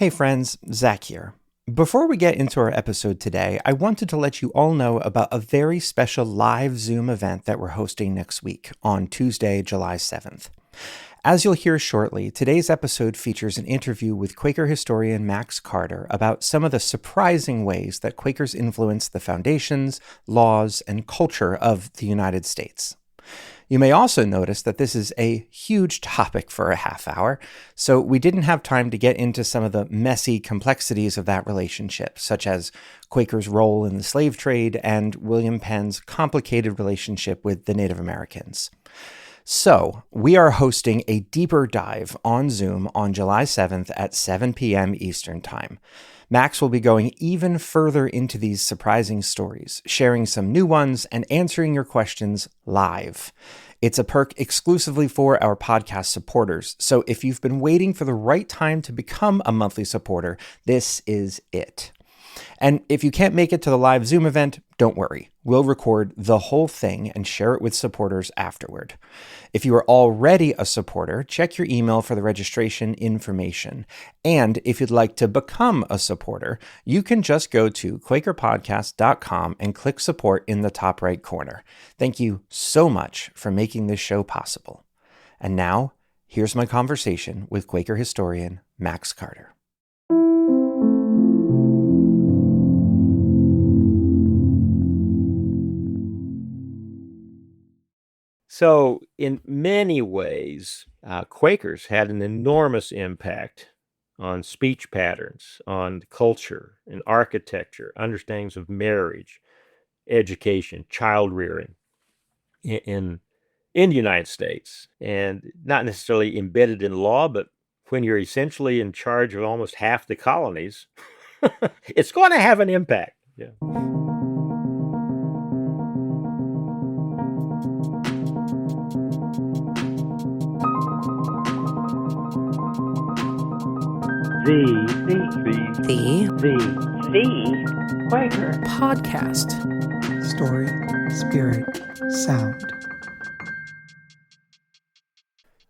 Hey friends, Zach here. Before we get into our episode today, I wanted to let you all know about a very special live Zoom event that we're hosting next week on Tuesday, July 7th. As you'll hear shortly, today's episode features an interview with Quaker historian Max Carter about some of the surprising ways that Quakers influenced the foundations, laws, and culture of the United States. You may also notice that this is a huge topic for a half hour, so we didn't have time to get into some of the messy complexities of that relationship, such as Quakers' role in the slave trade and William Penn's complicated relationship with the Native Americans. So, we are hosting a deeper dive on Zoom on July 7th at 7 p.m. Eastern Time. Max will be going even further into these surprising stories, sharing some new ones and answering your questions live. It's a perk exclusively for our podcast supporters, so if you've been waiting for the right time to become a monthly supporter, this is it. And if you can't make it to the live Zoom event, don't worry. We'll record the whole thing and share it with supporters afterward. If you are already a supporter, check your email for the registration information. And if you'd like to become a supporter, you can just go to quakerpodcast.com and click support in the top right corner. Thank you so much for making this show possible. And now, here's my conversation with Quaker historian Max Carter. So, in many ways, Quakers had an enormous impact on speech patterns, on culture and architecture, understandings of marriage, education, child rearing in the United States, and not necessarily embedded in law, but when you're essentially in charge of almost half the colonies, it's going to have an impact. Yeah. The Quaker Podcast. Story, spirit, sound.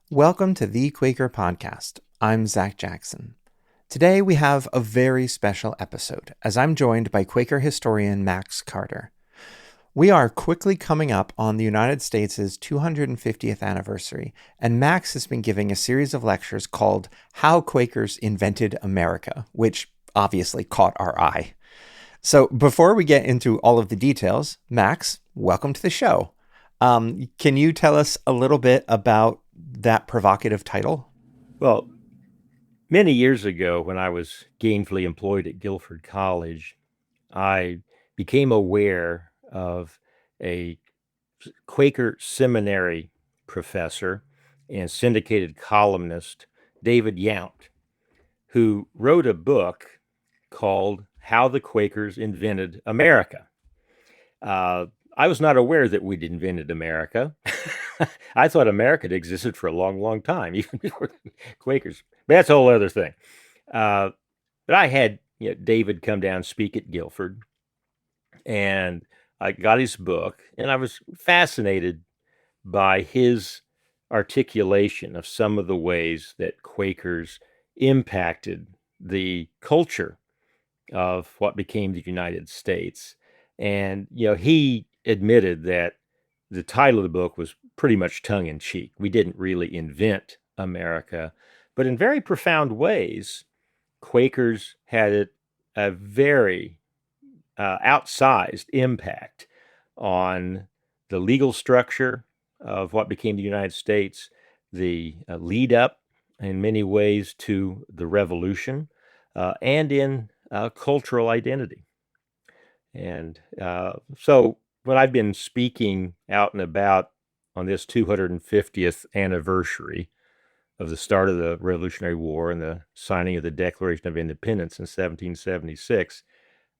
Welcome to the Quaker Podcast. I'm Zach Jackson. Today we have a very special episode, as I'm joined by Quaker historian Max Carter. We are quickly coming up on the United States' 250th anniversary, and Max has been giving a series of lectures called How Quakers Invented America, which obviously caught our eye. So before we get into all of the details, Max, welcome to the show. Can you tell us a little bit about that provocative title? Well, many years ago, when I was gainfully employed at Guilford College, I became aware of a Quaker seminary professor and syndicated columnist, David Yount, who wrote a book called How the Quakers Invented America. I was not aware that we'd invented America. I thought America had existed for a long, long time, even before the Quakers. But that's a whole other thing. But I had David come down and speak at Guilford, and I got his book, and I was fascinated by his articulation of some of the ways that Quakers impacted the culture of what became the United States. And, he admitted that the title of the book was pretty much tongue-in-cheek. We didn't really invent America, but in very profound ways, Quakers had a very outsized impact on the legal structure of what became the United States, the lead up in many ways to the Revolution, and in cultural identity. And so when I've been speaking out and about on this 250th anniversary of the start of the Revolutionary War and the signing of the Declaration of Independence in 1776,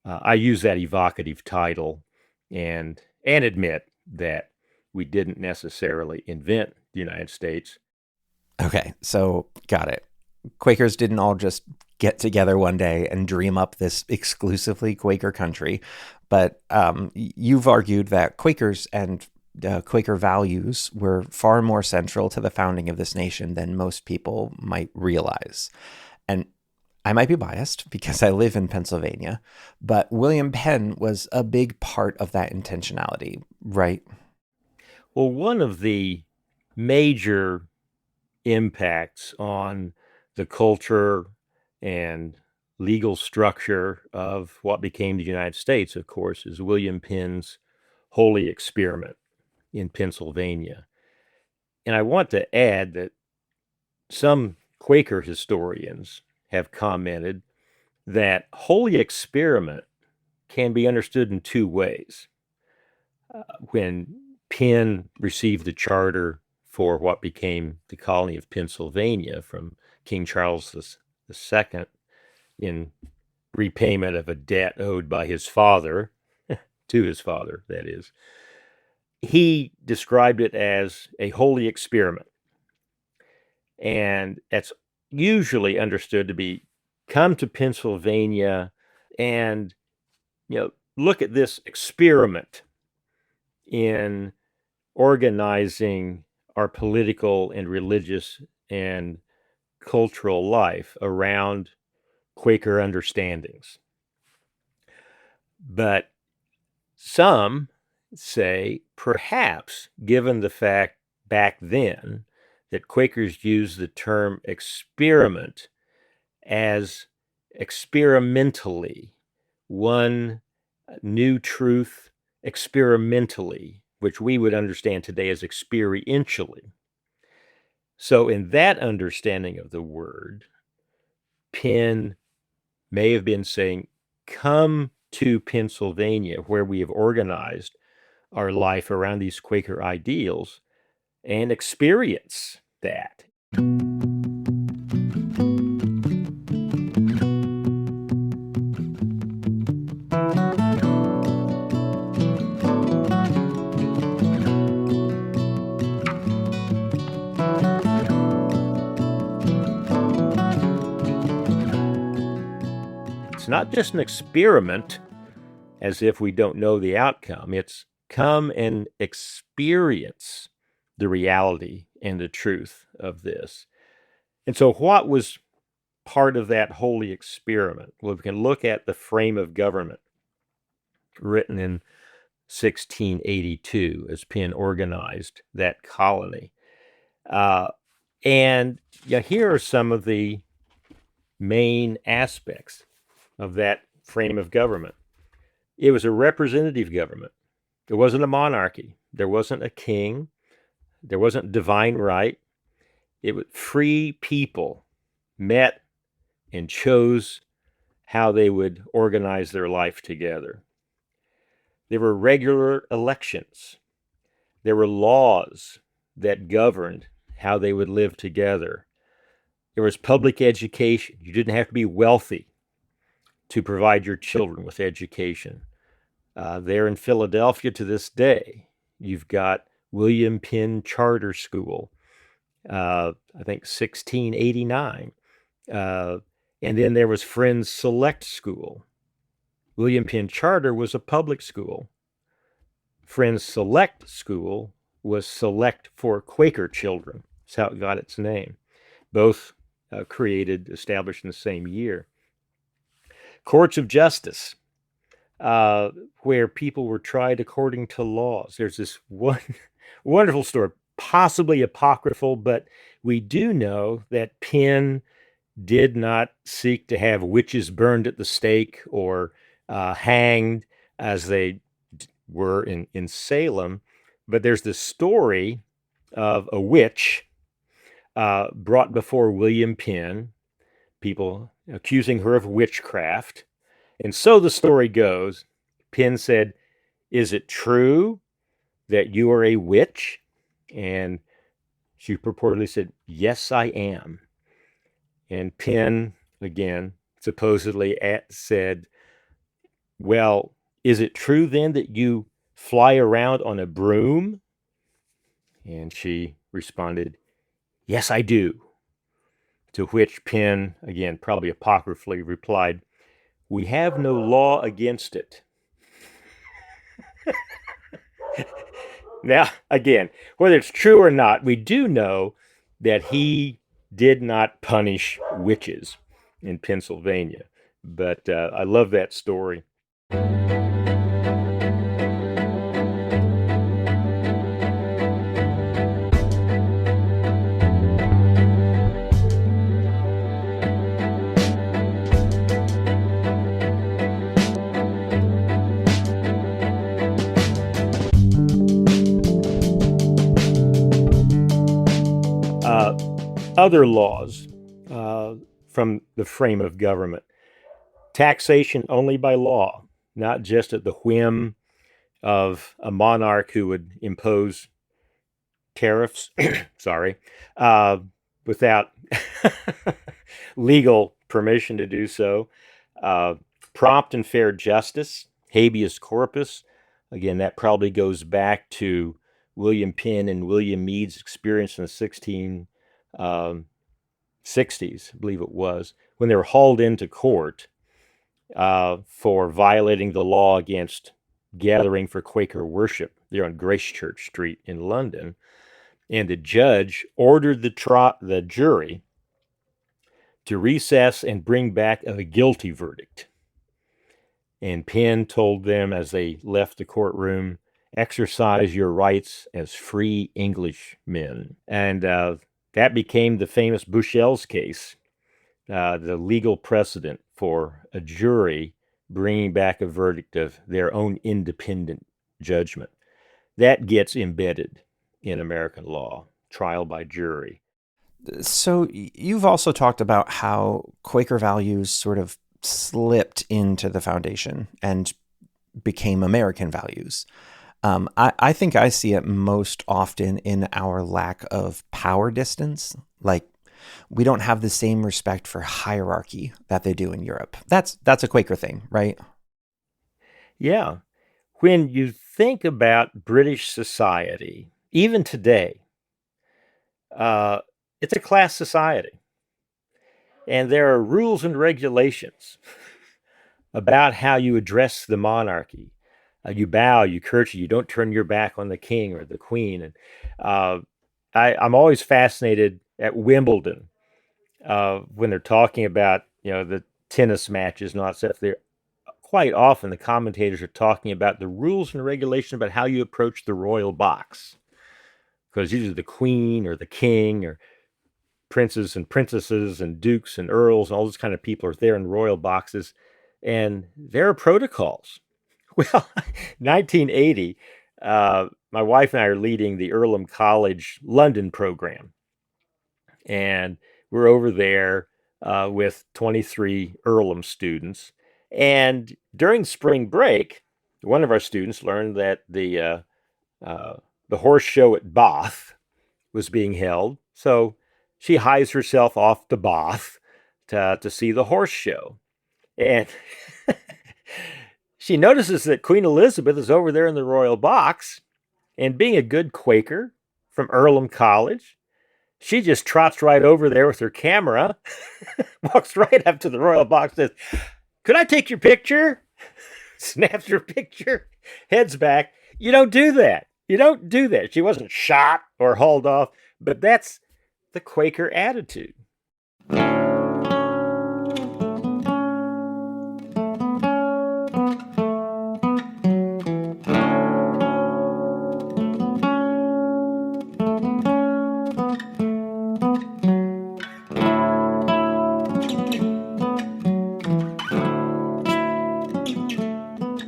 I use that evocative title and admit that we didn't necessarily invent the United States. Okay, so got it. Quakers didn't all just get together one day and dream up this exclusively Quaker country, but you've argued that Quakers and Quaker values were far more central to the founding of this nation than most people might realize. And I might be biased because I live in Pennsylvania, but William Penn was a big part of that intentionality, right? Well, one of the major impacts on the culture and legal structure of what became the United States, of course, is William Penn's Holy Experiment in Pennsylvania. And I want to add that some Quaker historians have commented that Holy Experiment can be understood in two ways. When Penn received the charter for what became the colony of Pennsylvania from King Charles II in repayment of a debt owed by his father, to his father, that is, he described it as a holy experiment. And that's usually understood to be come to Pennsylvania and look at this experiment in organizing our political and religious and cultural life around Quaker understandings. But some say perhaps, given the fact back then that Quakers used the term experiment as experimentally, one new truth experimentally, which we would understand today as experientially. So in that understanding of the word, Penn may have been saying, come to Pennsylvania, where we have organized our life around these Quaker ideals, and experience that. It's not just an experiment as if we don't know the outcome. It's come and experience the reality and the truth of this. And so what was part of that holy experiment? Well, we can look at the frame of government written in 1682 as Penn organized that colony. And here are some of the main aspects of that frame of government. It was a representative government. It wasn't a monarchy. There wasn't a king. There wasn't divine right. It was free people met and chose how they would organize their life together. There were regular elections. There were laws that governed how they would live together. There was public education. You didn't have to be wealthy to provide your children with education. There in Philadelphia to this day, you've got William Penn Charter School, I think 1689. And then there was Friends Select School. William Penn Charter was a public school. Friends Select School was select for Quaker children. That's how it got its name. Both established in the same year. Courts of justice, where people were tried according to laws. There's this one wonderful story, possibly apocryphal, but we do know that Penn did not seek to have witches burned at the stake or hanged as they were in Salem. But there's this story of a witch brought before William Penn, people accusing her of witchcraft. And so the story goes, Penn said, "Is it true that you are a witch?" And she purportedly said, "Yes, I am." And Penn, again, supposedly said, "Well, is it true then that you fly around on a broom?" And she responded, "Yes, I do." To which Penn, again, probably apocryphally, replied, "We have no law against it." Now, again, whether it's true or not, we do know that he did not punish witches. in Pennsylvania. But I love that story. Other laws from the frame of government. Taxation only by law, not just at the whim of a monarch who would impose tariffs, sorry, without legal permission to do so. Prompt and fair justice, habeas corpus. Again, that probably goes back to William Penn and William Meade's experience in the 1660s, I believe it was, when they were hauled into court for violating the law against gathering for Quaker worship there on Gracechurch Street in London. And the judge ordered the jury to recess and bring back a guilty verdict. And Penn told them as they left the courtroom, exercise your rights as free Englishmen. And that became the famous Bushell's case, the legal precedent for a jury bringing back a verdict of their own independent judgment. That gets embedded in American law, trial by jury. So you've also talked about how Quaker values sort of slipped into the foundation and became American values. I think I see it most often in our lack of power distance. Like, we don't have the same respect for hierarchy that they do in Europe. That's a Quaker thing, right? Yeah. When you think about British society, even today, it's a class society. And there are rules and regulations about how you address the monarchy. You bow, you curtsy, you don't turn your back on the king or the queen. And I'm always fascinated at Wimbledon when they're talking about, the tennis matches and all that stuff. They're quite often the commentators are talking about the rules and regulations about how you approach the royal box, because usually the queen or the king or princes and princesses and dukes and earls and all those kind of people are there in royal boxes, and there are protocols. Well, 1980, my wife and I are leading the Earlham College London program, and we're over there with 23 Earlham students. And during spring break, one of our students learned that the horse show at Bath was being held, so she hies herself off to Bath to see the horse show. And she notices that Queen Elizabeth is over there in the royal box, and being a good Quaker from Earlham College, she just trots right over there with her camera, walks right up to the royal box, says, "Could I take your picture?" Snaps her picture, heads back. You don't do that. You don't do that. She wasn't shot or hauled off, but that's the Quaker attitude.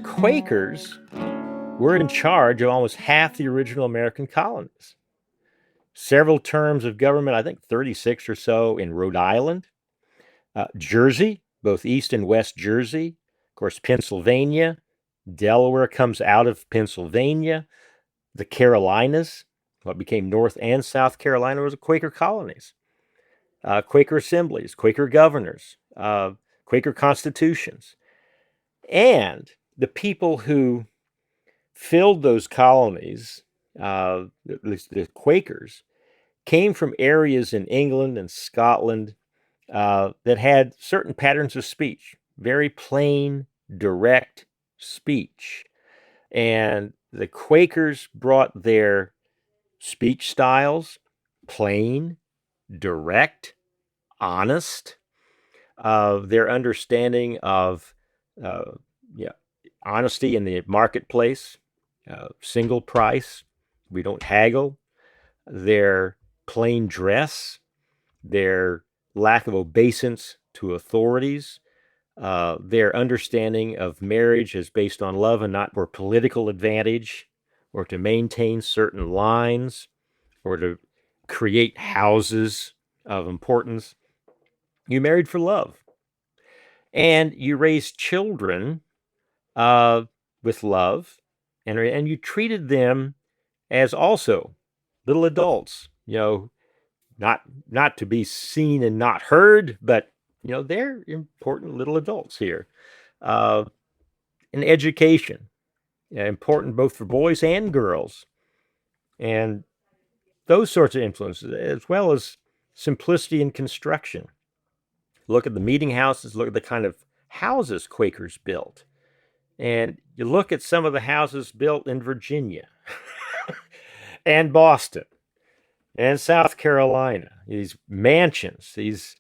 Quakers were in charge of almost half the original American colonies. Several terms of government, I think 36 or so in Rhode Island, Jersey, both East and West Jersey, of course, Pennsylvania, Delaware comes out of Pennsylvania, the Carolinas, what became North and South Carolina, was Quaker colonies, Quaker assemblies, Quaker governors, Quaker constitutions. And the people who filled those colonies, at least the Quakers, came from areas in England and Scotland that had certain patterns of speech, very plain, direct speech. And the Quakers brought their speech styles, plain, direct, honest, their understanding of uh, yeah, honesty in the marketplace, single price, we don't haggle, their plain dress, their lack of obeisance to authorities, their understanding of marriage is based on love and not for political advantage or to maintain certain lines or to create houses of importance. You married for love and you raised children uh, with love and you treated them as also little adults, not to be seen and not heard, but they're important little adults here. Uh, in education, important both for boys and girls, and those sorts of influences, as well as simplicity in construction. Look at the meeting houses, look at the kind of houses Quakers built. And you look at some of the houses built in Virginia and Boston and South Carolina, these mansions, these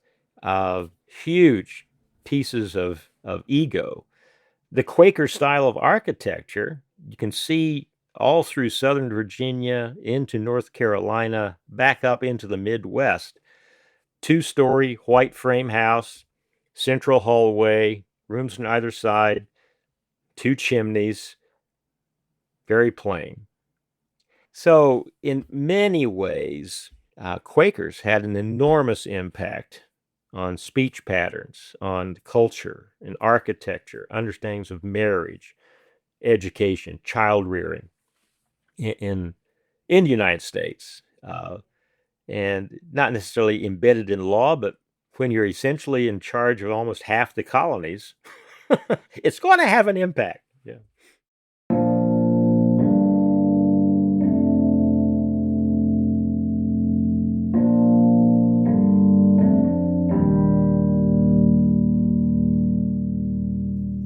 huge pieces of ego. The Quaker style of architecture, you can see all through Southern Virginia into North Carolina, back up into the Midwest. Two-story white frame house, central hallway, rooms on either side, two chimneys, very plain. So, in many ways, Quakers had an enormous impact on speech patterns, on culture and architecture, understandings of marriage, education, child rearing in the United States, and not necessarily embedded in law, but when you're essentially in charge of almost half the colonies, it's going to have an impact. Yeah.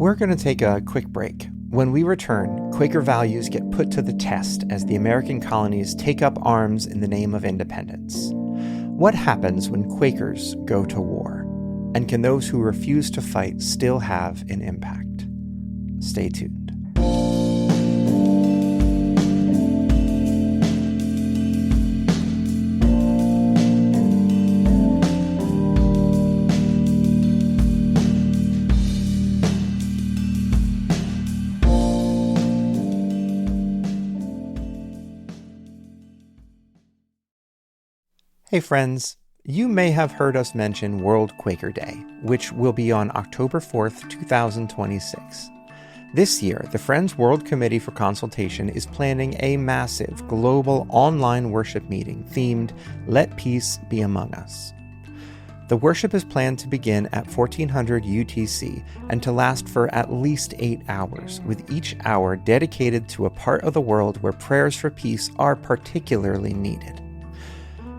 We're going to take a quick break. When we return, Quaker values get put to the test as the American colonies take up arms in the name of independence. What happens when Quakers go to war? And can those who refuse to fight still have an impact? Stay tuned. Hey friends, you may have heard us mention World Quaker Day, which will be on October 4th, 2026. This year, the Friends World Committee for Consultation is planning a massive global online worship meeting themed Let Peace Be Among Us. The worship is planned to begin at 1400 UTC and to last for at least 8 hours, with each hour dedicated to a part of the world where prayers for peace are particularly needed.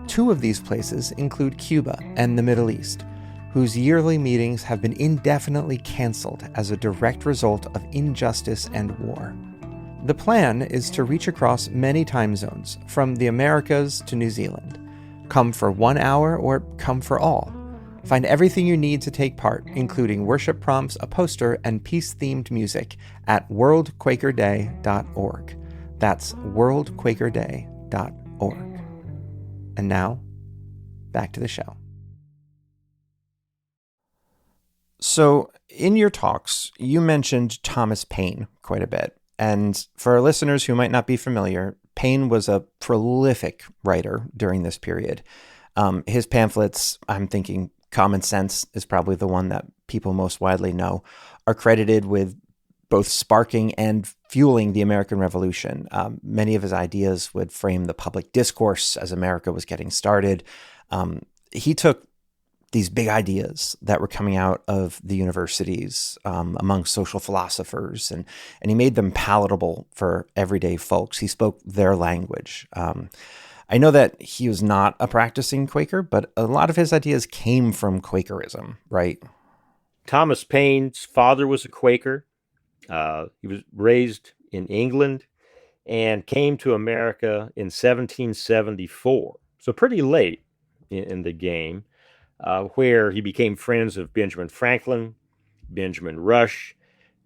Two of these places include Cuba and the Middle East, whose yearly meetings have been indefinitely canceled as a direct result of injustice and war. The plan is to reach across many time zones, from the Americas to New Zealand. Come for 1 hour or come for all. Find everything you need to take part, including worship prompts, a poster, and peace-themed music at worldquakerday.org. That's worldquakerday.org. And now, back to the show. So, in your talks, you mentioned Thomas Paine quite a bit. And for our listeners who might not be familiar, Paine was a prolific writer during this period. His pamphlets, I'm thinking Common Sense is probably the one that people most widely know, are credited with both sparking and fueling the American Revolution. Many of his ideas would frame the public discourse as America was getting started. He took these big ideas that were coming out of the universities among social philosophers, and he made them palatable for everyday folks. He spoke their language. I know that he was not a practicing Quaker, but a lot of his ideas came from Quakerism, right? Thomas Paine's father was a Quaker. He was raised in England and came to America in 1774. So pretty late in the game. where he became friends of Benjamin Franklin, Benjamin Rush,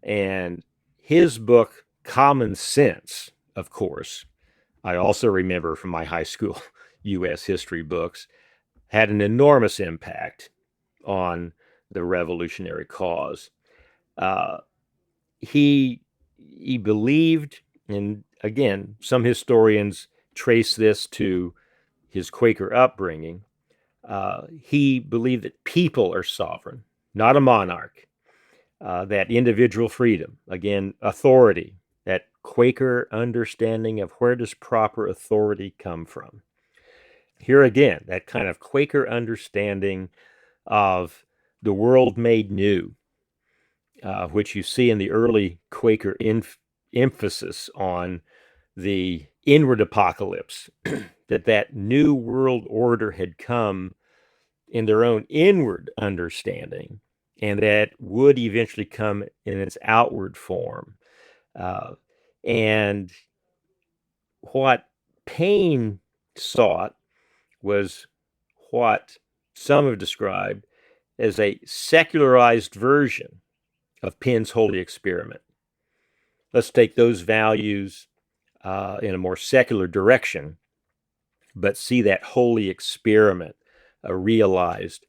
and his book, Common Sense, of course, I also remember from my high school U.S. history books, had an enormous impact on the revolutionary cause. Uh, he believed, and again, some historians trace this to his Quaker upbringing. He believed that people are sovereign, not a monarch. That individual freedom, again, authority, that Quaker understanding of where does proper authority come from. Here again, that kind of Quaker understanding of the world made new, which you see in the early Quaker emphasis on the inward apocalypse, that new world order had come in their own inward understanding, and that would eventually come in its outward form. And what Paine sought was what some have described as a secularized version of Penn's Holy Experiment. Let's take those values in a more secular direction, but see that holy experiment realized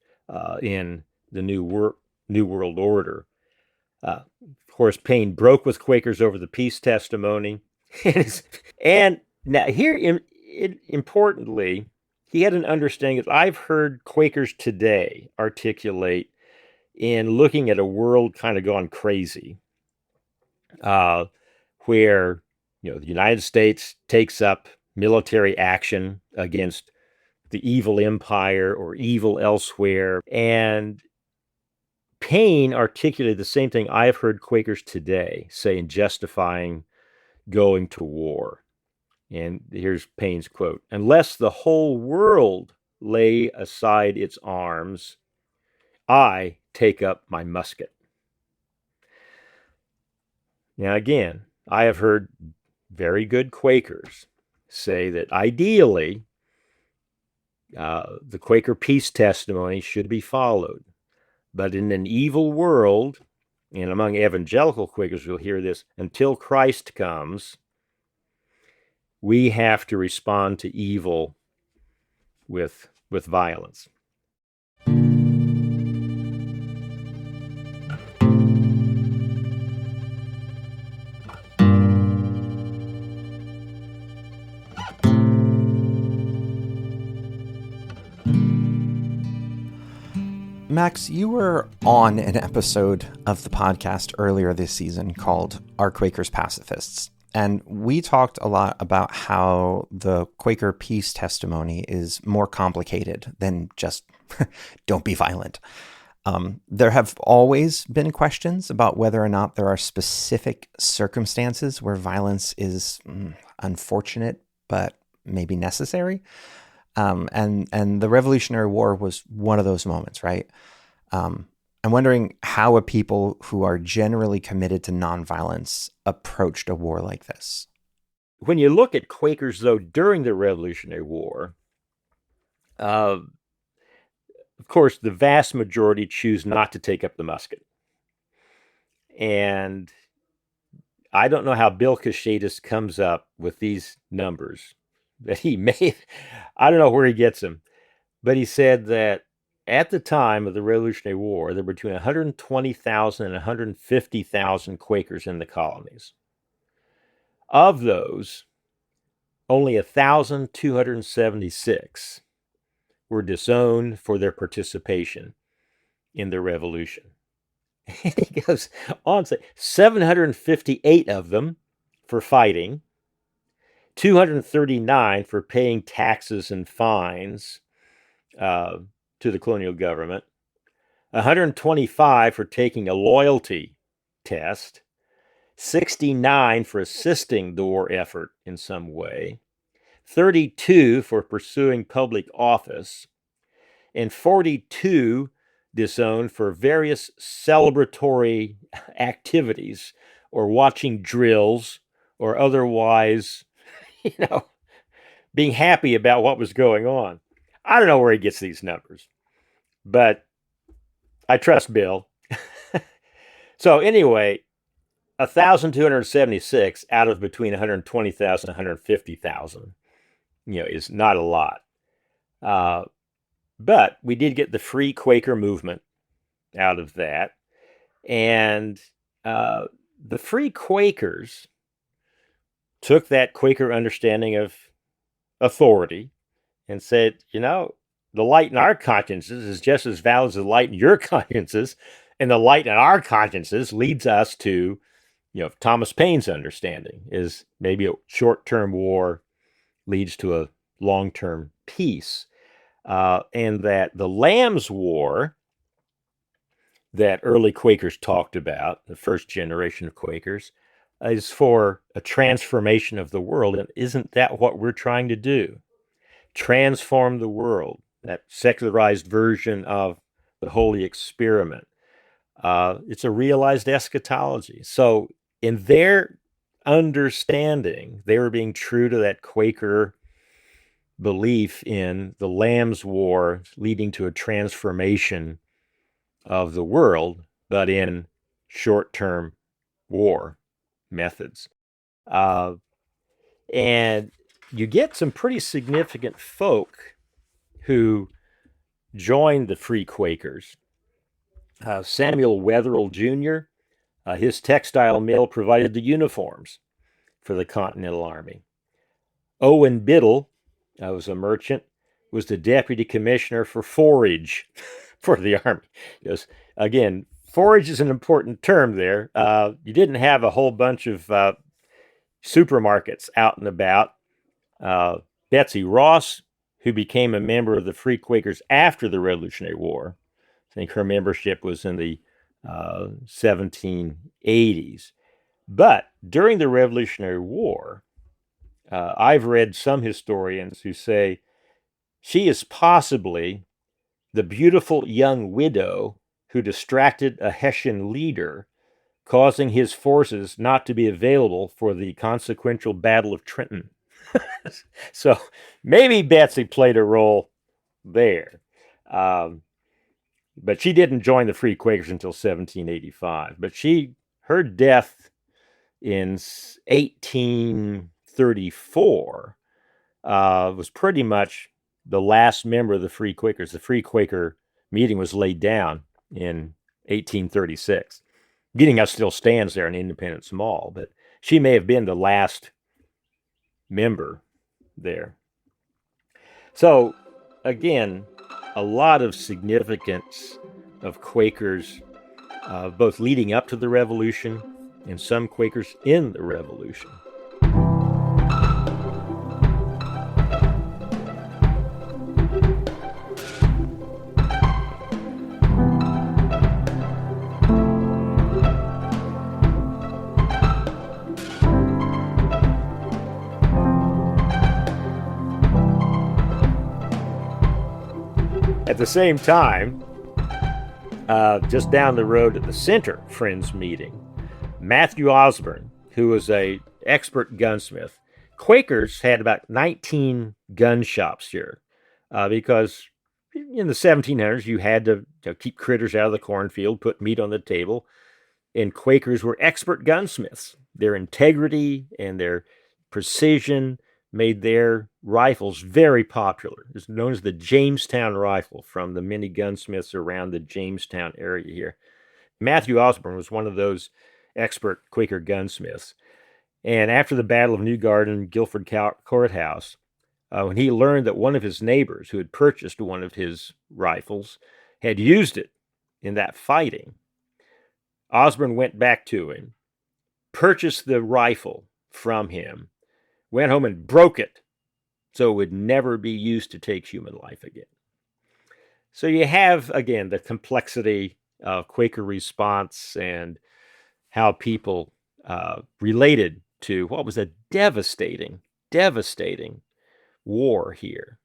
in the New World Order. Of course, Paine broke with Quakers over the peace testimony. And now here, importantly, he had an understanding that I've heard Quakers today articulate in looking at a world kind of gone crazy, where the United States takes up military action against the evil empire or evil elsewhere. And Paine articulated the same thing I've heard Quakers today say in justifying going to war. And here's Paine's quote: "Unless the whole world lay aside its arms, I take up my musket." Now, again, I have heard very good Quakers say that ideally, the Quaker peace testimony should be followed. But in an evil world, and among evangelical Quakers, we'll hear this, until Christ comes, we have to respond to evil with violence. Max, you were on an episode of the podcast earlier this season called Are Quakers Pacifists? And we talked a lot about how the Quaker peace testimony is more complicated than just don't be violent. There have always been questions about whether or not there are specific circumstances where violence is unfortunate but maybe necessary. And the Revolutionary War was one of those moments, right? I'm wondering how a people who are generally committed to nonviolence approached a war like this. When you look at Quakers, though, during the Revolutionary War, of course, the vast majority choose not to take up the musket. And I don't know how Bill Cachetis comes up with these numbers that he made. I don't know where he gets them, but he said that at the time of the Revolutionary War, there were between 120,000 and 150,000 Quakers in the colonies. Of those, only 1,276 were disowned for their participation in the Revolution. And he goes on to say 758 of them for fighting, 239 for paying taxes and fines to the colonial government, 125 for taking a loyalty test, 69 for assisting the war effort in some way, 32 for pursuing public office, and 42 disowned for various celebratory activities or watching drills or otherwise, being happy about what was going on. I don't know where he gets these numbers, but I trust Bill. So anyway, 1,276 out of between 120,000 and 150,000, is not a lot. But we did get the free Quaker movement out of that. And the free Quakers took that Quaker understanding of authority and said, the light in our consciences is just as valid as the light in your consciences. And the light in our consciences leads us to, Thomas Paine's understanding is maybe a short-term war leads to a long-term peace. And that the Lamb's War that early Quakers talked about, the first generation of Quakers, is for a transformation of the world. And isn't that what we're trying to do? Transform the world, that secularized version of the holy experiment. It's a realized eschatology. So in their understanding, they were being true to that Quaker belief in the Lamb's War leading to a transformation of the world, but in short-term war methods. And you get some pretty significant folk who joined the Free Quakers. Samuel Wetherell Jr., his textile mill provided the uniforms for the Continental Army. Owen Biddle was a merchant, was the deputy commissioner for forage for the Army. Because, again, forage is an important term there. You didn't have a whole bunch of supermarkets out and about. Betsy Ross, who became a member of the Free Quakers after the Revolutionary War, I think her membership was in the 1780s. But during the Revolutionary War, I've read some historians who say she is possibly the beautiful young widow who distracted a Hessian leader, causing his forces not to be available for the consequential Battle of Trenton. So maybe Betsy played a role there. But she didn't join the Free Quakers until 1785. But her death in 1834 was pretty much the last member of the Free Quakers. The Free Quaker meeting was laid down in 1836. Meeting House still stands there in Independence Mall, but she may have been the last member there. So, again, a lot of significance of Quakers, both leading up to the Revolution and some Quakers in the Revolution. At the same time, just down the road at the Center Friends meeting, Matthew Osborne, who was an expert gunsmith. Quakers had about 19 gun shops here because in the 1700s you had to keep critters out of the cornfield, put meat on the table, and Quakers were expert gunsmiths. Their integrity and their precision made their rifles very popular. It's known as the Jamestown rifle from the many gunsmiths around the Jamestown area here. Matthew Osborne was one of those expert Quaker gunsmiths. And after the Battle of New Garden, Guilford Courthouse, when he learned that one of his neighbors who had purchased one of his rifles had used it in that fighting, Osborne went back to him, purchased the rifle from him, went home and broke it so it would never be used to take human life again. So you have, again, the complexity of Quaker response and how people related to what was a devastating war here.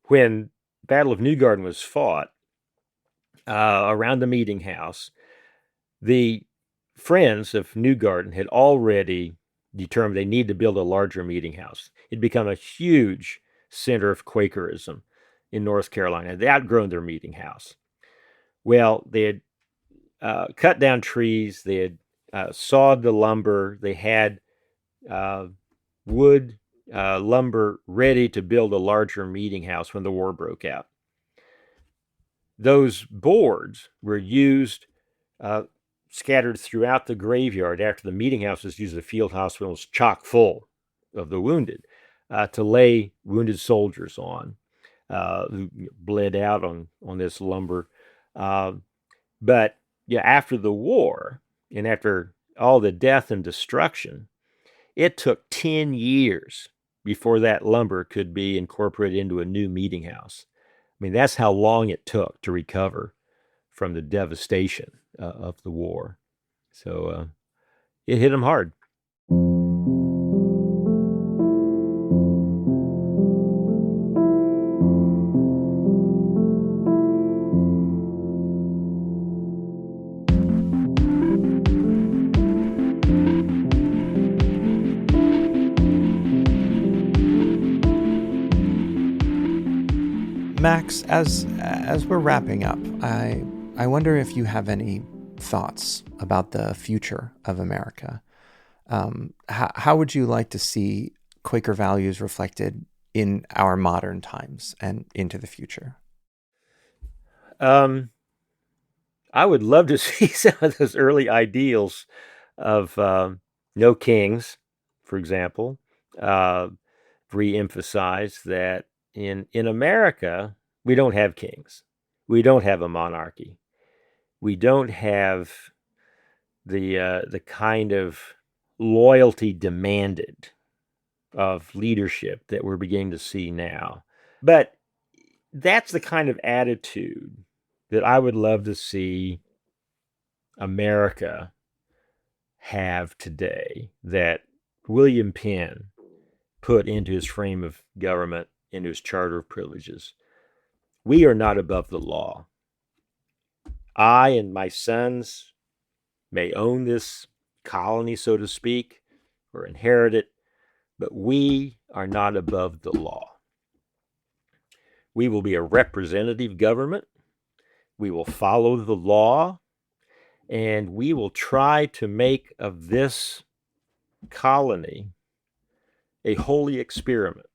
When Battle of New Garden was fought around the meeting house, the Friends of New Garden had already determined they need to build a larger meeting house. It'd become a huge center of Quakerism in North Carolina. They'd outgrown their meeting house. Well, they had cut down trees. They had sawed the lumber. They had wood lumber ready to build a larger meeting house when the war broke out. Those boards were used, scattered throughout the graveyard after the meeting house was used. The field hospital was chock full of the wounded to lay wounded soldiers on who bled out on this lumber. But after the war and after all the death and destruction, it took 10 years before that lumber could be incorporated into a new meeting house. I mean, that's how long it took to recover from the devastation of the war. So it hit them hard. Max, as we're wrapping up, I wonder if you have any thoughts about the future of America. How would you like to see Quaker values reflected in our modern times and into the future? I would love to see some of those early ideals of no kings, for example, re-emphasize that in America, we don't have kings. We don't have a monarchy. We don't have the kind of loyalty demanded of leadership that we're beginning to see now. But that's the kind of attitude that I would love to see America have today, that William Penn put into his frame of government, into his Charter of Privileges. We are not above the law. I and my sons may own this colony, so to speak, or inherit it, but we are not above the law. We will be a representative government. We will follow the law, and we will try to make of this colony a holy experiment,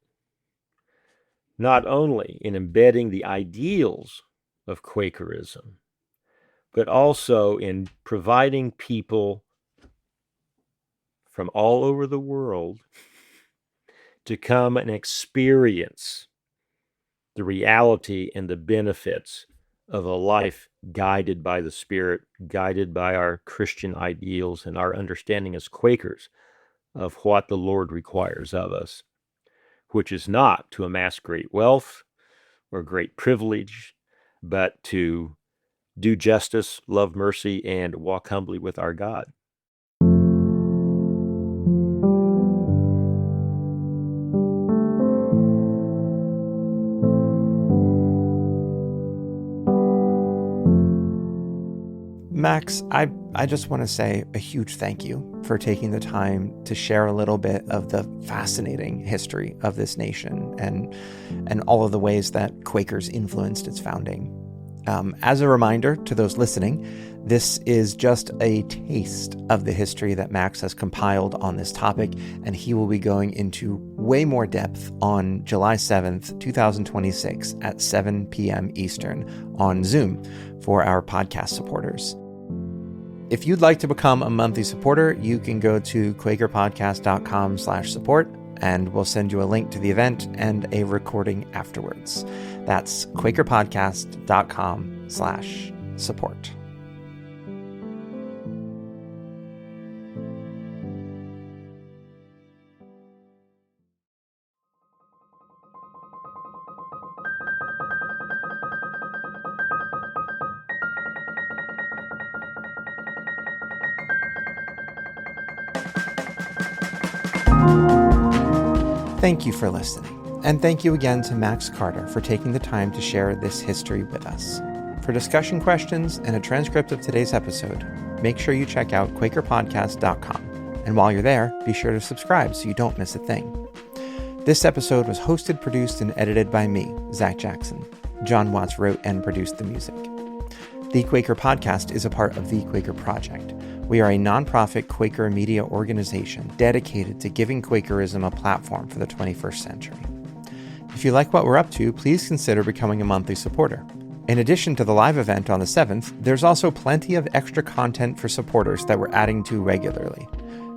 not only in embedding the ideals of Quakerism, but also in providing people from all over the world to come and experience the reality and the benefits of a life guided by the Spirit, guided by our Christian ideals and our understanding as Quakers of what the Lord requires of us, which is not to amass great wealth or great privilege, but to do justice, love mercy, and walk humbly with our God. Max, I just want to say a huge thank you for taking the time to share a little bit of the fascinating history of this nation and all of the ways that Quakers influenced its founding. As a reminder to those listening, this is just a taste of the history that Max has compiled on this topic, and he will be going into way more depth on July 7th, 2026 at 7 p.m. Eastern on Zoom for our podcast supporters. If you'd like to become a monthly supporter, you can go to quakerpodcast.com/support, and we'll send you a link to the event and a recording afterwards. That's quakerpodcast.com/support. Thank you for listening, and thank you again to Max Carter for taking the time to share this history with us. For discussion questions and a transcript of today's episode, make sure you check out quakerpodcast.com, and while you're there, be sure to subscribe so you don't miss a thing. This episode was hosted, produced, and edited by me, Zach Jackson. John Watts wrote and produced the music. The Quaker Podcast is a part of the Quaker Project. We are a nonprofit Quaker media organization dedicated to giving Quakerism a platform for the 21st century. If you like what we're up to, please consider becoming a monthly supporter. In addition to the live event on the 7th, there's also plenty of extra content for supporters that we're adding to regularly.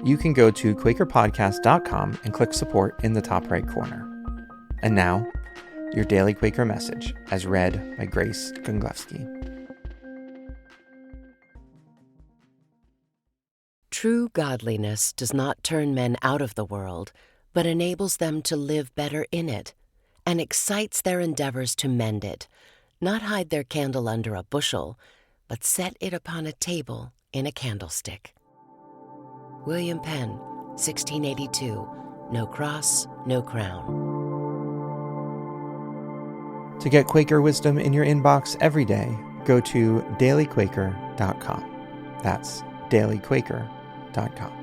You can go to quakerpodcast.com and click support in the top right corner. And now, your daily Quaker message, as read by Grace Gunglewski. True godliness does not turn men out of the world, but enables them to live better in it, and excites their endeavors to mend it, not hide their candle under a bushel, but set it upon a table in a candlestick. William Penn, 1682, No cross, no crown. To get Quaker wisdom in your inbox every day, go to dailyquaker.com. That's dailyquaker.com.